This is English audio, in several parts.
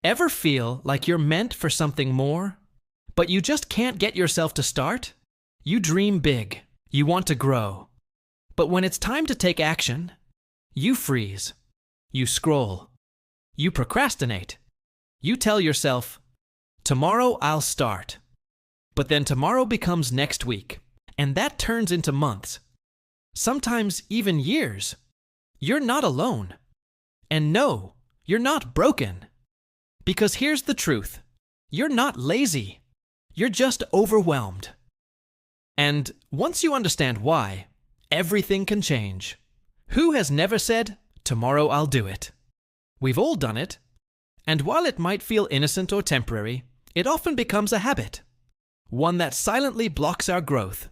Ever feel like you're meant for something more, but you just can't get yourself to start? You dream big, you want to grow, but when it's time to take action, you freeze, you scroll, you procrastinate. You tell yourself, tomorrow I'll start. But then tomorrow becomes next week, and that turns into months, sometimes even years. You're not alone. And no, you're not broken. Because here's the truth. You're not lazy. You're just overwhelmed. And once you understand why, everything can change. Who has never said, tomorrow I'll do it? We've all done it. And while it might feel innocent or temporary, it often becomes a habit. One that silently blocks our growth.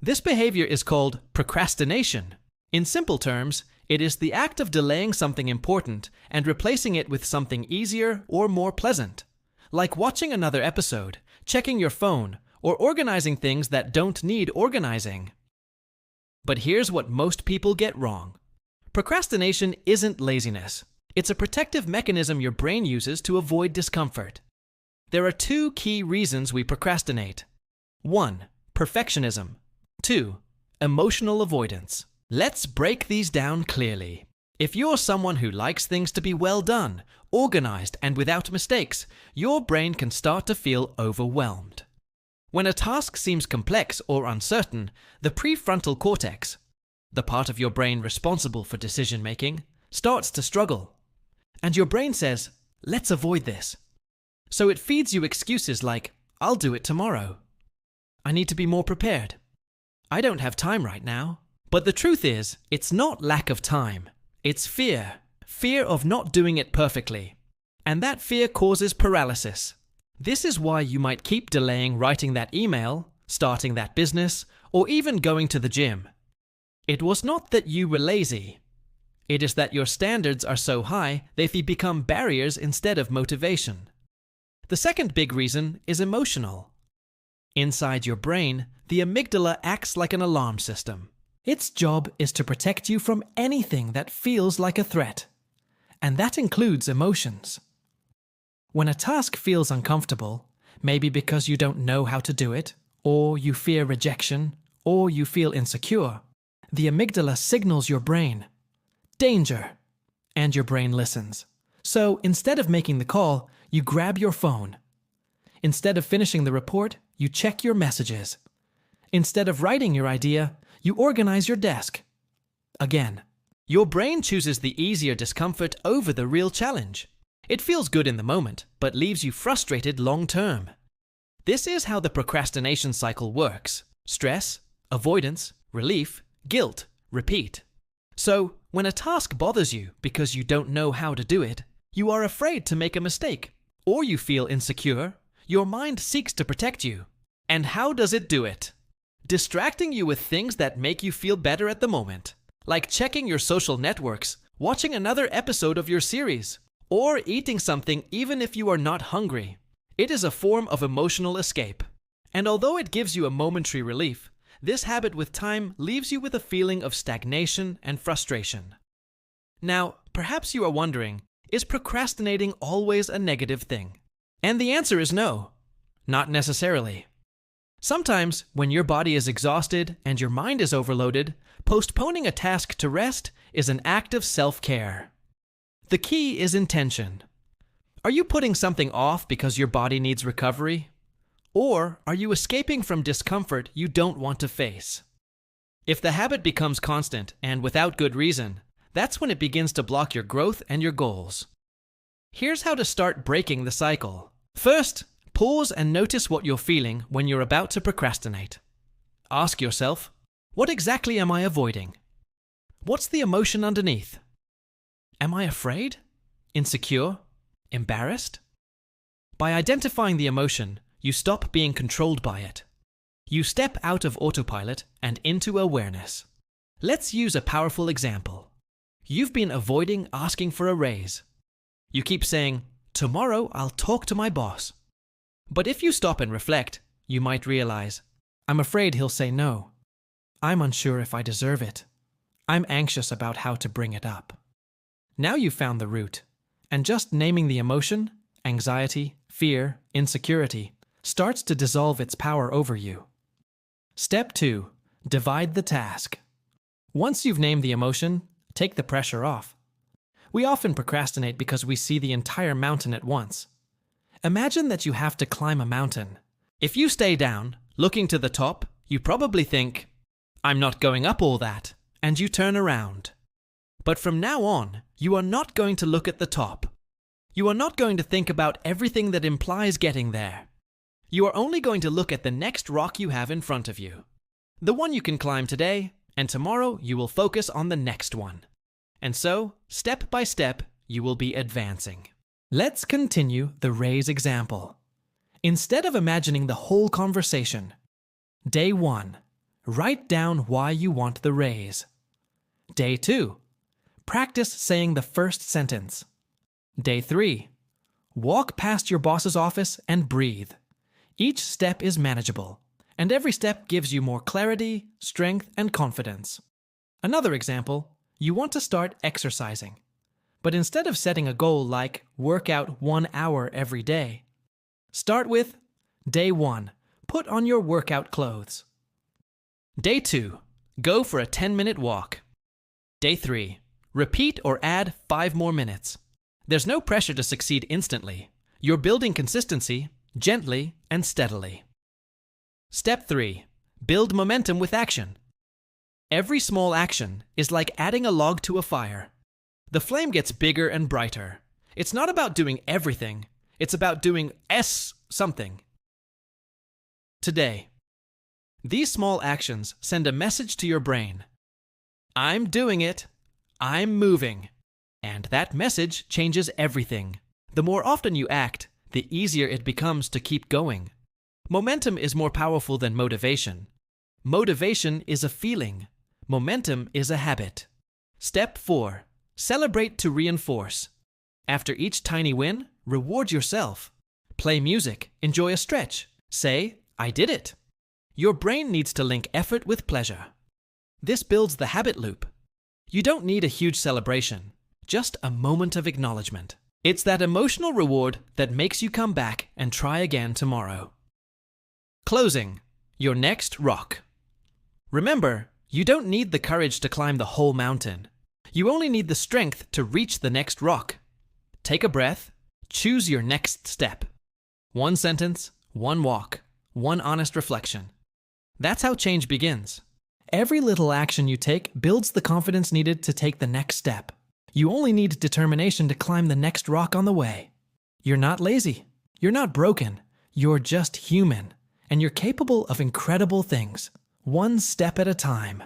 This behavior is called procrastination. In simple terms, it is the act of delaying something important and replacing it with something easier or more pleasant, like watching another episode, checking your phone, or organizing things that don't need organizing. But here's what most people get wrong. Procrastination isn't laziness. It's a protective mechanism your brain uses to avoid discomfort. There are two key reasons we procrastinate. 1. Perfectionism. 2. Emotional avoidance. Let's break these down clearly. If you're someone who likes things to be well done, organized, and without mistakes, your brain can start to feel overwhelmed. When a task seems complex or uncertain, the prefrontal cortex, the part of your brain responsible for decision-making, starts to struggle. And your brain says, let's avoid this. So it feeds you excuses like, I'll do it tomorrow. I need to be more prepared. I don't have time right now. But the truth is, it's not lack of time. It's fear. Fear of not doing it perfectly. And that fear causes paralysis. This is why you might keep delaying writing that email, starting that business, or even going to the gym. It was not that you were lazy. It is that your standards are so high they become barriers instead of motivation. The second big reason is emotional. Inside your brain, the amygdala acts like an alarm system. Its job is to protect you from anything that feels like a threat. And that includes emotions. When a task feels uncomfortable, maybe because you don't know how to do it, or you fear rejection, or you feel insecure, the amygdala signals your brain, danger, and your brain listens. So instead of making the call, you grab your phone. Instead of finishing the report, you check your messages. Instead of writing your idea, you organize your desk. Again, your brain chooses the easier discomfort over the real challenge. It feels good in the moment, but leaves you frustrated long term. This is how the procrastination cycle works. Stress, avoidance, relief, guilt, repeat. So, when a task bothers you because you don't know how to do it, you are afraid to make a mistake, or you feel insecure, your mind seeks to protect you. And how does it do it? Distracting you with things that make you feel better at the moment, like checking your social networks, watching another episode of your series, or eating something even if you are not hungry. It is a form of emotional escape. And although it gives you a momentary relief, this habit with time leaves you with a feeling of stagnation and frustration. Now, perhaps you are wondering, is procrastinating always a negative thing? And the answer is no, not necessarily. Sometimes, when your body is exhausted and your mind is overloaded, postponing a task to rest is an act of self-care. The key is intention. Are you putting something off because your body needs recovery? Or are you escaping from discomfort you don't want to face? If the habit becomes constant and without good reason, that's when it begins to block your growth and your goals. Here's how to start breaking the cycle. First, pause and notice what you're feeling when you're about to procrastinate. Ask yourself, what exactly am I avoiding? What's the emotion underneath? Am I afraid? Insecure? Embarrassed? By identifying the emotion, you stop being controlled by it. You step out of autopilot and into awareness. Let's use a powerful example. You've been avoiding asking for a raise. You keep saying, tomorrow I'll talk to my boss. But if you stop and reflect, you might realize, I'm afraid he'll say no. I'm unsure if I deserve it. I'm anxious about how to bring it up. Now you've found the root, and just naming the emotion anxiety, fear, insecurity, starts to dissolve its power over you. Step 2. Divide the task. Once you've named the emotion, take the pressure off. We often procrastinate because we see the entire mountain at once. Imagine that you have to climb a mountain. If you stay down, looking to the top, you probably think, "I'm not going up all that," and you turn around. But from now on, you are not going to look at the top. You are not going to think about everything that implies getting there. You are only going to look at the next rock you have in front of you. The one you can climb today, and tomorrow you will focus on the next one. And so, step by step, you will be advancing. Let's continue the raise example. Instead of imagining the whole conversation, Day 1. Write down why you want the raise. Day 2. Practice saying the first sentence. Day 3. Walk past your boss's office and breathe. Each step is manageable, and every step gives you more clarity, strength, and confidence. Another example, you want to start exercising. But instead of setting a goal like work out 1 hour every day, start with Day 1. Put on your workout clothes. Day 2. Go for a 10-minute walk. Day 3. Repeat or add 5 more minutes. There's no pressure to succeed instantly. You're building consistency, gently and steadily. Step 3. Build momentum with action. Every small action is like adding a log to a fire. The flame gets bigger and brighter. It's not about doing everything. It's about doing something. Today, these small actions send a message to your brain. I'm doing it. I'm moving. And that message changes everything. The more often you act, the easier it becomes to keep going. Momentum is more powerful than motivation. Motivation is a feeling. Momentum is a habit. Step 4. Celebrate to reinforce. After each tiny win, reward yourself. Play music, enjoy a stretch. Say, I did it. Your brain needs to link effort with pleasure. This builds the habit loop. You don't need a huge celebration, just a moment of acknowledgement. It's that emotional reward that makes you come back and try again tomorrow. Closing. Your next rock. Remember, you don't need the courage to climb the whole mountain. You only need the strength to reach the next rock. Take a breath. Choose your next step. 1 sentence, 1 walk, 1 honest reflection. That's how change begins. Every little action you take builds the confidence needed to take the next step. You only need determination to climb the next rock on the way. You're not lazy. You're not broken. You're just human. And you're capable of incredible things, 1 step at a time.